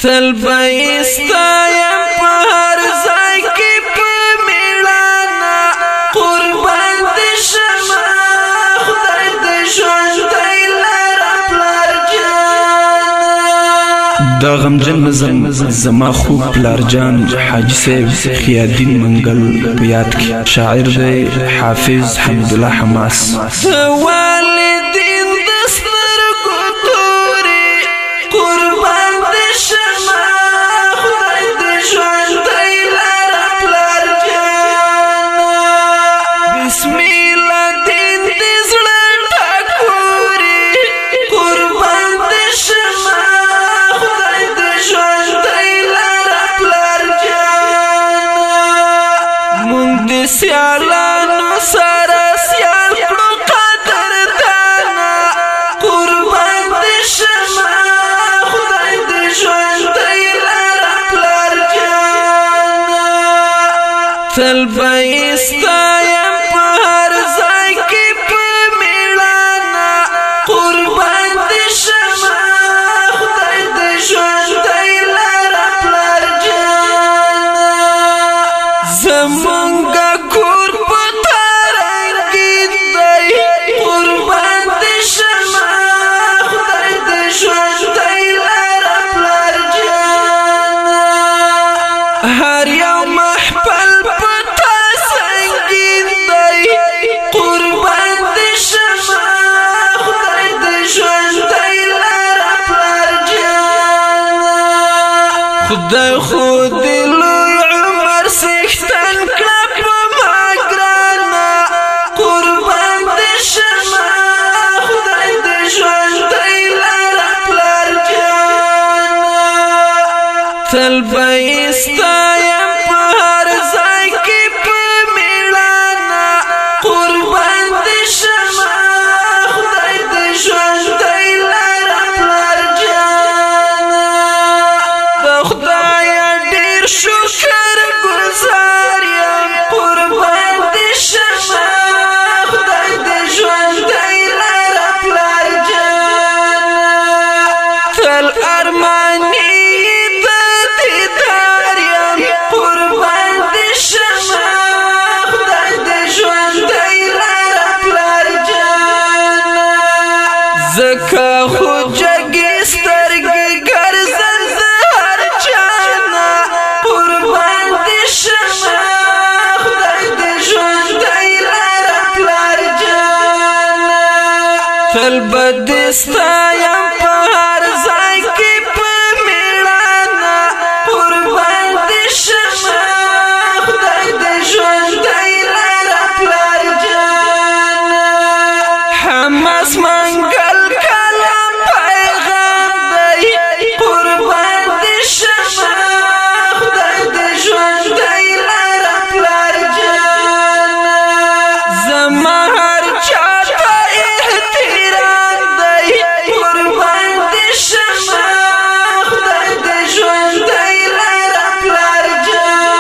تل بایستایم په هر ځای کې په میړانه قربان دې شمه خدای دې ژوندی لره پلار جان دا غمجن نظم زما خوب پلار جان حاجی صاحب خیادین منگل په یاد کې شاعر دی حافظ حمدالله حماس والدین د سترګو تورې قربان دې شمه خدای دې ژوندی لره پلار جان بسم الله دین دې زړه ټکورې قربان دې شمه خدای دې ژوندی لره پلار جان مونږ دې سیالانو سره سیال کړو قدر دانا قربان دې شمه خدای دې ژوندی لره پلار جان تل بایستایم په هر ځای کې په میړانه قربان دې شمه خدای دې ژوندی لره پلار جان زمونږ کور په تارنګي دی قربان دې شمه خدای دې ژوندی لره پلار جان هر یو محفل په تا سنګین دی قربان دې شمه خدای دې ژوندی لره پلار جان خدای خو دې لوی عمر څښتن کړه په ما ګرانه قربان دې شمه خدای دې ژوندی لره پلار جان تل بایستایم په هر ځای کې په میړانه قربان دې شمه خدای دې ژوندی لره پلار جان د خدایه ډېر شکر گزار یم قربان دې شمه خدای دې ژوندی لره پلار جان تل ارماني د دیدار یم قربان دې شمه خدای دې ژوندی لره پلار جان ځکه خو جګې سترګې ګرځن د هر چانه قربان دې شمه خدای دې ژوندی لره پلار جان تل به دې ستایم په هر ځای کې په میړانه قربان دې شمه خدای دې ژوندی لره پلار جان حماس منګل کلام پیغام دی قربان دې شمه خدای دې ژوندی لره پلار جان زما هر چاته احترام دی قربان دې شمه خدای دې ژوندی لره پلار جان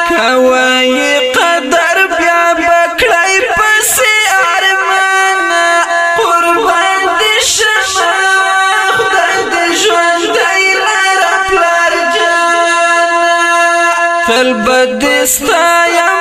کوي قدر بیا بکړی پسې ارمانه قربان دې شمه خدای دې ژوندی لره پلار جان تل به دې ستایم